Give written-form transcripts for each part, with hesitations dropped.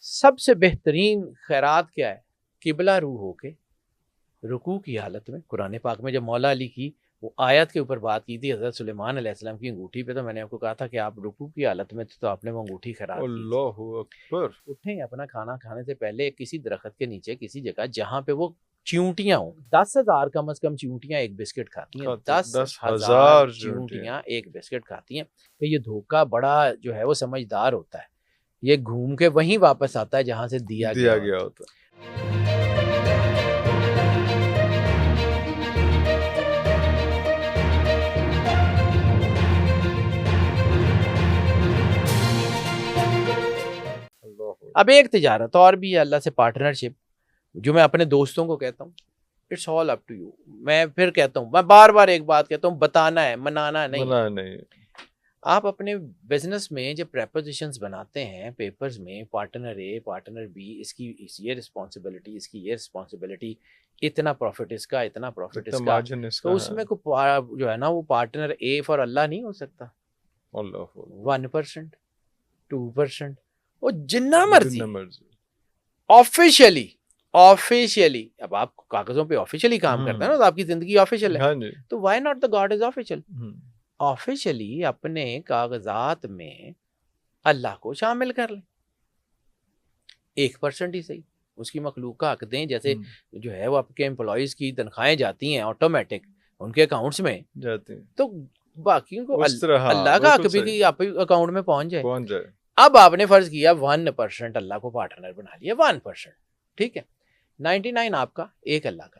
سب سے بہترین خیرات کیا ہے؟ قبلہ رو ہو کے رکوع کی حالت میں. قرآن پاک میں جب مولا علی کی وہ آیت کے اوپر بات کی تھی حضرت سلیمان علیہ السلام کی انگوٹھی پہ، تو میں نے آپ کو کہا تھا کہ آپ رکوع کی حالت میں تھے تو آپ نے وہ انگوٹھی خیرات کی. اللہ اکبر. اٹھیں اپنا کھانا کھانے سے پہلے کسی درخت کے نیچے کسی جگہ جہاں پہ وہ چیونٹیاں ہوں. 10,000 کم از کم چیونٹیاں ایک بسکٹ کھاتی ہیں. 10,000 چیونٹیاں ایک بسکٹ کھاتی ہیں. کہ یہ دھوکہ بڑا جو ہے وہ سمجھدار ہوتا ہے، یہ گھوم کے وہیں واپس آتا ہے جہاں سے دیا گیا ہوتا ہے. اب ایک تجارت اور بھی ہے اللہ سے پارٹنرشپ، جو میں اپنے دوستوں کو کہتا ہوں it's all up to you. میں پھر کہتا ہوں، میں بار بار ایک بات کہتا ہوں، بتانا ہے، منانا نہیں. آپ اپنے بزنس میں جب پریپوزیشنز بناتے ہیں پیپرز میں، پارٹنر اے پارٹنر بی، اس کی یہ رسپانسبلٹی، اس کی یہ رسپانسبلٹی، اتنا پروفٹ اس کا، اتنا پروفٹ اس کا، تو اس میں جو ہے نا وہ پارٹنر اے فار اللہ نہیں ہو سکتا. 1%، 2%، وہ جنہ مرضی آفیشیلی. اب آپ کاغذوں پہ آفیشیلی کام کرتے ہیں نا، تو آپ کی زندگی آفیشیل ہے، تو why not the god is official. Officially اپنے کاغذات میں اللہ کو شامل کر لیں. 1% ہی صحیح اس کی مخلوق کا حق دیں. جیسے جو ہے وہ آپ کے امپلائیز کی تنخواہیں جاتی ہیں آٹومیٹک ان کے اکاؤنٹس میں جاتی ہیں، تو باقیوں کو اللہ کا حق بھی آپ اکاؤنٹ میں پہنچ جائے. اب آپ نے فرض کیا 1% اللہ کو پارٹنر بنا لیا، 1%، ٹھیک ہے. 99 آپ کا، ایک اللہ کا.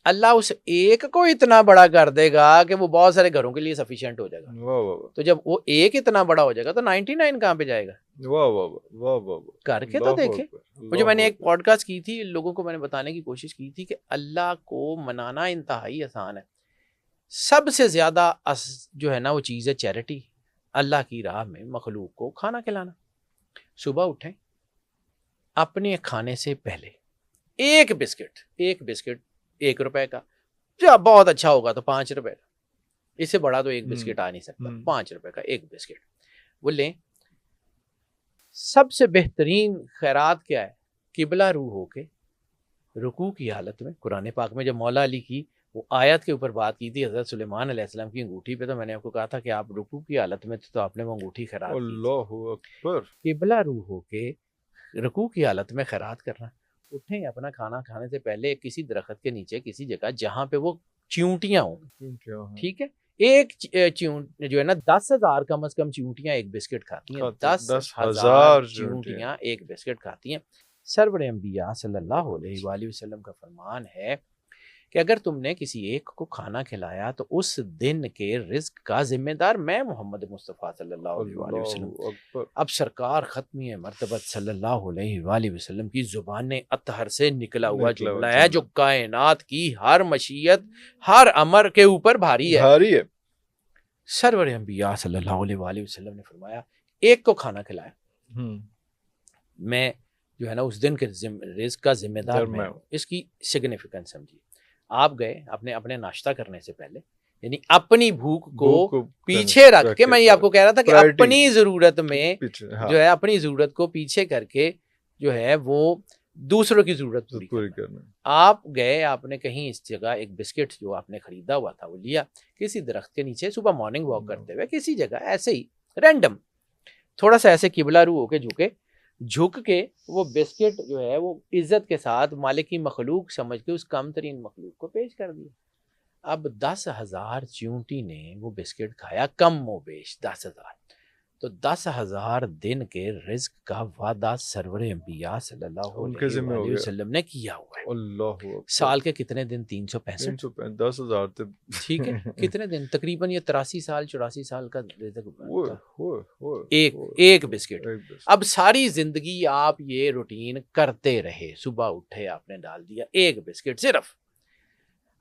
اللہ اس ایک کو اتنا بڑا کر دے گا کہ وہ بہت سارے گھروں کے لیے سفیشینٹ ہو جائے گا. تو جب وہ ایک اتنا بڑا ہو جائے گا تو 99 کہاں پہ جائے گا؟ کر کے تو دیکھیں. جو میں نے ایک پوڈ کاسٹ کی تھی، لوگوں کو میں نے بتانے کی کوشش کی تھی کہ اللہ کو منانا انتہائی آسان ہے. سب سے زیادہ جو ہے نا وہ چیز ہے چیریٹی، اللہ کی راہ میں مخلوق کو کھانا کھلانا. صبح اٹھیں، اپنے کھانے سے پہلے ایک بسکٹ 1 روپے کا، جب بہت اچھا ہوگا تو 5 روپے کا، اس سے بڑا تو ایک بسکٹ آ نہیں سکتا. 5 روپے کا ایک بسکٹ وہ لیں. سب سے بہترین خیرات کیا ہے؟ قبلہ رو ہو کے رکوع کی حالت میں. قرآن پاک میں جب مولا علی کی وہ آیت کے اوپر بات کی تھی حضرت سلیمان علیہ السلام کی انگوٹھی پہ، تو میں نے آپ کو کہا تھا کہ آپ رکوع کی حالت میں تھے تو آپ نے وہ انگوٹھی خیرات کی. اللہ اکبر. قبلہ رو ہو کے رکوع کی حالت میں خیرات کرنا. اٹھیں اپنا کھانا کھانے سے پہلے کسی درخت کے نیچے کسی جگہ جہاں پہ وہ چیونٹیاں ہوں، ٹھیک ہے. ایک جو ہے نا 10,000 کم از کم چیونٹیاں ایک بسکٹ کھاتی ہیں. 10,000 چیونٹیاں ایک بسکٹ کھاتی ہیں. سرور انبیاء صلی اللہ علیہ وآلہ وسلم کا فرمان ہے کہ اگر تم نے کسی ایک کو کھانا کھلایا تو اس دن کے رزق کا ذمہ دار میں محمد مصطفیٰ صلی اللہ علیہ وآلہ وسلم. اب سرکار ختمی مرتبت صلی اللہ علیہ وآلہ وسلم کی زبان اطہر سے نکلا ہوا جملہ ہے جو کائنات کی ہر مشیت، ہر امر کے اوپر بھاری ہے. سرور انبیاء صلی اللہ علیہ وآلہ وسلم نے فرمایا ایک کو کھانا کھلایا، میں جو ہے نا اس دن کے رزق کا ذمہ دار میں ہوں. اس کی سگنیفیکنس سمجھیے. آپ گئے اپنے ناشتہ کرنے سے پہلے، یعنی اپنی بھوک کو پیچھے رکھ کے، میں یہ آپ کو کہہ رہا تھا کہ اپنی ضرورت میں جو ہے اپنی ضرورت کو پیچھے کر کے جو ہے وہ دوسروں کی ضرورت پوری کرنا. آپ گئے، آپ نے کہیں اس جگہ ایک بسکٹ جو آپ نے خریدا ہوا تھا وہ لیا، کسی درخت کے نیچے صبح مارننگ واک کرتے ہوئے کسی جگہ ایسے ہی رینڈم تھوڑا سا ایسے قبلہ رو ہو کے جھک کے وہ بسکٹ جو ہے وہ عزت کے ساتھ مالک کی مخلوق سمجھ کے اس کم ترین مخلوق کو پیش کر دیا. اب 10,000 چیونٹی نے وہ بسکٹ کھایا، کم و بیش 10,000. تو 10,000 دن کے رزق کا وعدہ سرور انبیاء صلی اللہ علیہ وسلم نے کیا ہوا ہے. اللہ سال کے کتنے دن؟ 365. 10,000 ٹھیک ہے، کتنے دن؟ تقریباً یہ 83 سال 84 سال کا ایک بسکٹ. اب ساری زندگی آپ یہ روٹین کرتے رہے، صبح اٹھے آپ نے ڈال دیا ایک بسکٹ صرف.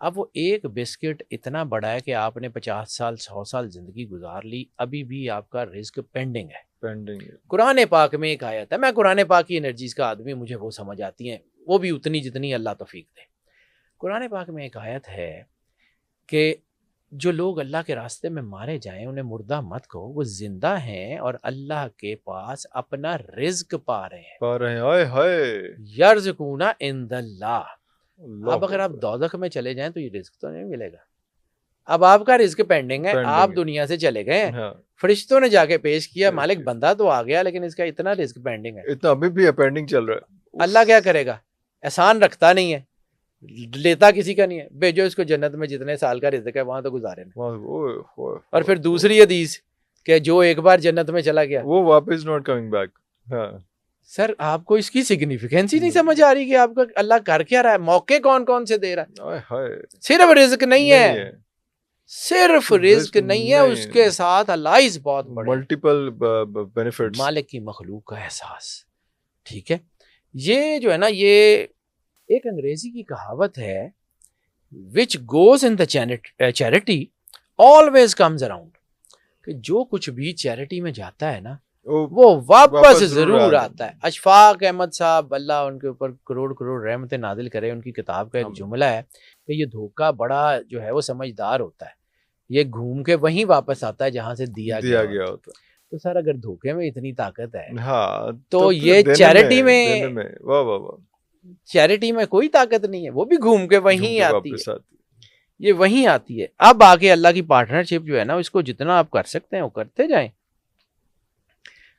اب وہ ایک بسکٹ اتنا بڑا ہے کہ آپ نے 50 سال 100 سال زندگی گزار لی، ابھی بھی آپ کا رزق پینڈنگ ہے. قرآن پاک میں ایک آیت ہے، میں قرآن پاک کی انرجیز کا آدمی، مجھے وہ سمجھ آتی ہیں، وہ بھی اتنی جتنی اللہ توفیق دے. قرآن پاک میں ایک آیت ہے کہ جو لوگ اللہ کے راستے میں مارے جائیں انہیں مردہ مت کہو، وہ زندہ ہیں اور اللہ کے پاس اپنا رزق پا رہے ہیں. آئے ہائے یرزقون عند اللہ. اللہ اب اگر آپ اکبر. دوزخ میں چلے جائیں تو یہ رزق تو نہیں ملے گا. اب آپ کا رزق پینڈنگ ہے، Pending آپ ہے. دنیا سے چلے گئے ہیں، ہاں فرشتوں نے جا کے پیش کیا پیش مالک کیا. بندہ تو آ گیا لیکن اس کا اتنا رزق پینڈنگ ہے. اتنا ابھی بھی پینڈنگ چل رہا ہے. اللہ کیا کرے گا؟ احسان رکھتا نہیں ہے، لیتا کسی کا نہیں ہے. بھیجو اس کو جنت میں جتنے سال کا رزق ہے وہاں تو گزارے نا. اور پھر دوسری حدیث کہ جو ایک بار جنت میں چلا گیا وہ واپس ناٹ کمنگ بیک. ہاں سر آپ کو اس کی سگنیفیکینس ہی نہیں سمجھ آ رہی کہ آپ کا اللہ کر کیا رہا ہے، موقع کون کون سے دے رہا ہے. آئے ہائے صرف رزق نہیں ہے، صرف رزق نہیں ہے، اس کے ساتھ الائز بہت بڑے ملٹیپل بینیفٹس. مالک کی مخلوق کا احساس. ٹھیک ہے، یہ جو ہے نا یہ ایک انگریزی کی کہاوت ہے which goes in the charity always comes around، کہ جو کچھ بھی چیریٹی میں جاتا ہے نا وہ واپس ضرور آتا ہے. اشفاق احمد صاحب اللہ ان کے اوپر کروڑ کروڑ رحمتیں نازل کرے، ان کی کتاب کا ایک جملہ ہے کہ یہ دھوکہ بڑا جو ہے وہ سمجھدار ہوتا ہے، یہ گھوم کے وہیں واپس آتا ہے جہاں سے دیا گیا ہوتا ہے. تو سر اگر دھوکے میں اتنی طاقت ہے ہاں تو یہ چیریٹی میں واہ واہ واہ چیریٹی میں کوئی طاقت نہیں ہے، وہ بھی گھوم کے وہیں آتی واپس ہے، آتی. یہ وہیں آتی ہے. اب آگے اللہ کی پارٹنرشپ جو ہے نا اس کو جتنا آپ کر سکتے ہیں وہ کرتے جائیں.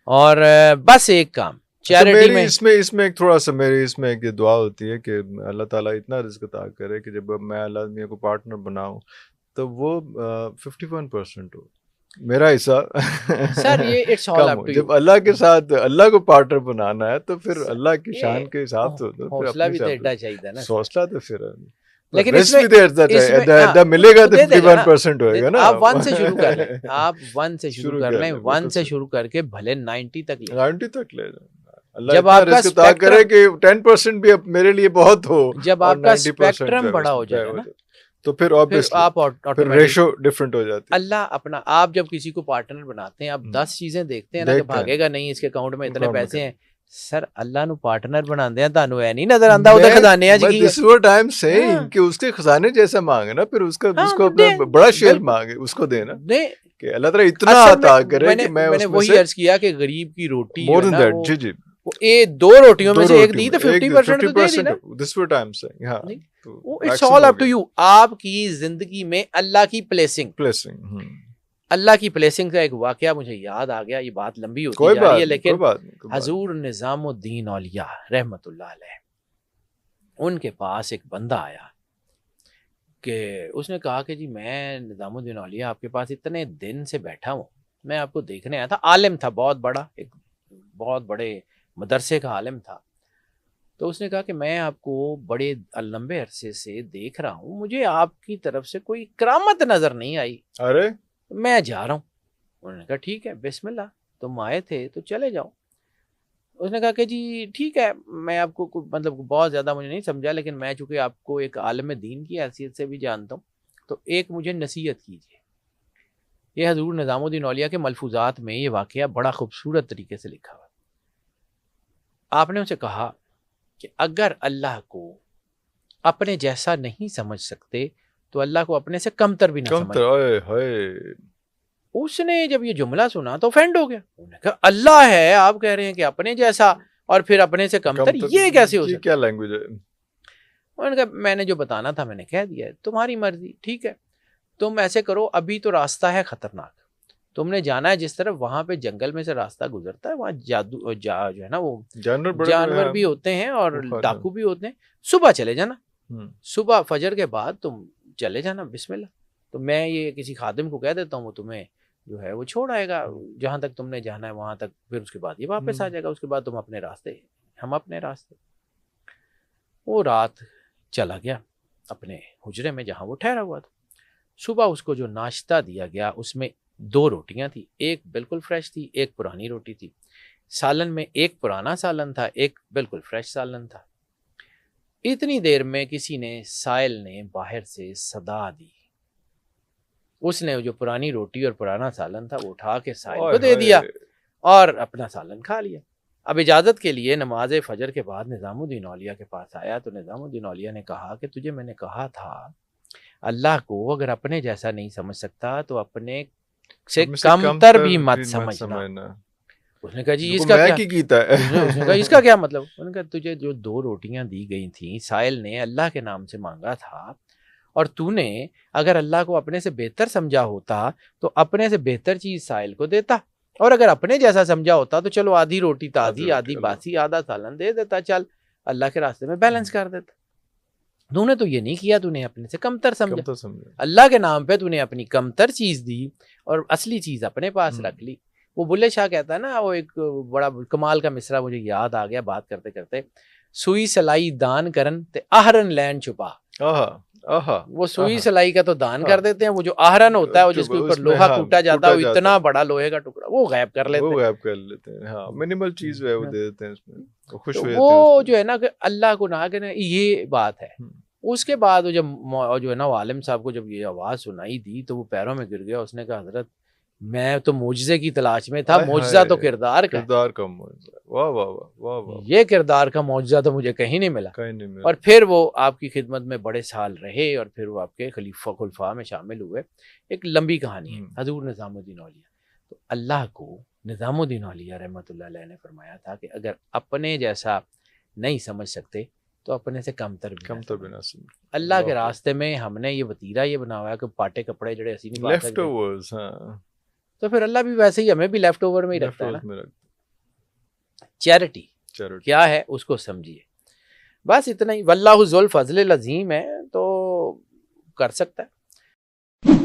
اور بس ایک کام چیریٹی میں اس میں ایک تھوڑا سا میری اس میں ایک یہ دعا ہوتی ہے کہ اللہ تعالیٰ اتنا رزق عطا کرے کہ جب میں اللہ میاں کو پارٹنر بناؤں تو وہ 51% ہو میرا حصہ. سر یہ it's all up to you. جب اللہ کے ساتھ اللہ کو پارٹنر بنانا ہے تو پھر اللہ کی شان کے حساب سے حوصلہ بھی تو ایڈا چاہیے نا. حوصلہ تو پھر لیکن ملے گا تو 51% ہوئے گا نا. آپ 1 سے شروع کر لیں، آپ 1 سے شروع کر لیں، 1 سے شروع کر کے بھلے 90 تک لیں. 90 تک لے جائیں. اللہ جب آپ کا عطا کرے کہ 10% بھی میرے لیے بہت ہو، جب آپ کا اسپیکٹرم بڑا ہو جائے نا تو پھر آپ ریشو ڈفرنٹ ہو جاتی ہے. اللہ اپنا آپ جب کسی کو پارٹنر بناتے ہیں آپ 10 چیزیں دیکھتے ہیں نا کہ بھاگے گا نہیں، اس کے اکاؤنٹ میں اتنے پیسے ہیں. سر اللہ نو پارٹنر بنا دیا تانوں ہے نہیں نظر آندا وہ خزانے اج کی this what I am seeing کہ اس کے خزانے جیسا مانگے نا، پھر اس کو اپنا بڑا شیئر مانگے، اس کو دینا کہ اللہ تعالیٰ اتنا عطا کرے کہ میں نے وہی عرض کیا کہ غریب کی روٹی مور دین دیٹ. جی جی یہ 2 روٹیوں میں سے ایک دی تو 50% تو دے دی نا. This what I am seeing. ہاں it's all up to you. آپ کی زندگی میں اللہ کی پلیسنگ اللہ کی پلیسنگ کا ایک واقعہ مجھے یاد آ گیا. یہ بات لمبی ہوتی جا رہی ہے لیکن حضور نظام الدین اولیاء رحمت اللہ علیہ ان کے پاس ایک بندہ آیا کہ اس نے کہا کہ جی میں نظام الدین اولیاء آپ کے پاس اتنے دن سے بیٹھا ہوں، میں آپ کو دیکھنے آیا تھا. عالم تھا بہت بڑا، ایک بہت بڑے مدرسے کا عالم تھا. تو اس نے کہا کہ میں آپ کو بڑے لمبے عرصے سے دیکھ رہا ہوں، مجھے آپ کی طرف سے کوئی کرامت نظر نہیں آئی، ارے میں جا رہا ہوں. انہوں نے کہا ٹھیک ہے بسم اللہ، تم آئے تھے تو چلے جاؤ. اس نے کہا کہ جی ٹھیک ہے، میں آپ کو مطلب بہت زیادہ مجھے نہیں سمجھا لیکن میں چونکہ آپ کو ایک عالم دین کی حیثیت سے بھی جانتا ہوں تو ایک مجھے نصیحت کیجیے. یہ حضور نظام الدین اولیاء کے ملفوظات میں یہ واقعہ بڑا خوبصورت طریقے سے لکھا ہوا. آپ نے ان سے کہا کہ اگر اللہ کو اپنے جیسا نہیں سمجھ سکتے تو اللہ کو اپنے سے کمتر بھی نہ سمجھ. اس نے جب یہ جملہ سنا تو فینڈ ہو گیا. انہوں نے کہا اللہ ہے، آپ کہہ رہے ہیں کہ اپنے جیسا اور پھر اپنے سے کمتر، یہ کیسے ہو سکتا؟ کیا لینگویج ہے؟ انہوں نے کہا میں نے جو بتانا تھا میں نے کہہ دیا ہے، تمہاری مرضی. ٹھیک ہے تم ایسے کرو، ابھی تو راستہ ہے خطرناک، تم نے جانا ہے جس طرف، وہاں پہ جنگل میں سے راستہ گزرتا ہے، وہاں جادو جو ہے نا وہ جانور بھی ہوتے ہیں اور ڈاکو بھی ہوتے ہیں. صبح چلے جانا، صبح فجر کے بعد تم چلے جانا بسم اللہ. تو میں یہ کسی خادم کو کہہ دیتا ہوں، وہ تمہیں جو ہے وہ چھوڑ آئے گا جہاں تک تم نے جانا ہے وہاں تک، پھر اس کے بعد یہ واپس آ جائے گا، اس کے بعد تم اپنے راستے ہم اپنے راستے. وہ رات چلا گیا اپنے حجرے میں جہاں وہ ٹھہرا ہوا تھا. صبح اس کو جو ناشتہ دیا گیا اس میں 2 روٹیاں تھی، ایک بالکل فریش تھی، ایک پرانی روٹی تھی. سالن میں ایک پرانا سالن تھا، ایک بالکل فریش سالن تھا. اتنی دیر میں کسی نے سائل نے باہر سے صدا دی. اس نے جو پرانی روٹی اور پرانا سالن تھا وہ اٹھا کے سائل کو دے دیا اور اپنا سالن کھا لیا. اب اجازت کے لیے نماز فجر کے بعد نظام الدین اولیاء کے پاس آیا تو نظام الدین اولیاء نے کہا کہ تجھے میں نے کہا تھا اللہ کو اگر اپنے جیسا نہیں سمجھ سکتا تو اپنے سے ہم سے کمتر بھی مت سمجھنا. اس نے کہا جی اس کا کیا کیتا ہے. اس نے کہا اس کا کیا مطلب؟ انہوں نے کہا تجھے جو 2 روٹیاں دی گئی تھیں سائل نے اللہ کے نام سے مانگا تھا اور تو نے اگر اللہ کو اپنے سے بہتر سمجھا ہوتا تو اپنے سے بہتر چیز سائل کو دیتا, اور اگر اپنے جیسا سمجھا ہوتا تو چلو آدھی روٹی تازی آدھی باسی آدھا سالن دے دیتا, چل اللہ کے راستے میں بیلنس کر دیتا. تو نے تو یہ نہیں کیا, تو نے اپنے سے کمتر سمجھا, اللہ کے نام پہ تو نے اپنی کمتر چیز دی اور اصلی چیز اپنے پاس رکھ لی. وہ بلے شاہ کہتا ہے نا, وہ ایک بڑا کمال کا مصرع مجھے یاد آ گیا بات کرتے کرتے, سوئی سلائی دان کرن تے آہرن لین چھپا. وہ سوئی سلائی کا تو دان کر دیتے ہیں, وہ جو آہرن ہوتا ہے وہ جس کے اوپر لوہا ٹوٹا جاتا ہے وہ اتنا بڑا لوہے کا ٹکڑا وہ غائب کر لیتے ہیں. ہاں منیمل چیز ہے وہ دے دیتے ہیں اس میں, خوش ہو جاتے ہیں. وہ جو ہے نا کہ اللہ کو نہ کہ یہ بات ہے. اس کے بعد وہ جب جو ہے نا عالم صاحب کو جب یہ آواز سنائی دی تو وہ پیروں میں گر گیا. اس نے کہا حضرت میں تو معجزے کی تلاش میں تھا, معجزہ تو کردار کا معجزہ. واہ واہ واہ واہ, یہ کردار کا معجزہ تو مجھے کہیں نہیں ملا. اور پھر وہ آپ کی خدمت میں بڑے سال رہے اور پھر وہ آپ کے خلفاء میں شامل ہوئے. ایک لمبی کہانی ہے حضور نظام الدین اولیاء. تو اللہ کو نظام الدین اولیاء رحمۃ اللہ علیہ نے فرمایا تھا کہ اگر اپنے جیسا نہیں سمجھ سکتے تو اپنے سے کمتر بھی نہ سمجھ. اللہ کے راستے میں ہم نے یہ وتیرہ یہ بنا ہوا ہے کہ پاٹے کپڑے جڑے اسی نہیں پا سکتے, تو پھر اللہ بھی ویسے ہی ہمیں بھی لیفٹ اوور میں ہی رکھتا ہے نا. چیریٹی کیا ہے اس کو سمجھیے, بس اتنا ہی. واللہ ذو الفضل العظیم ہے تو کر سکتا ہے.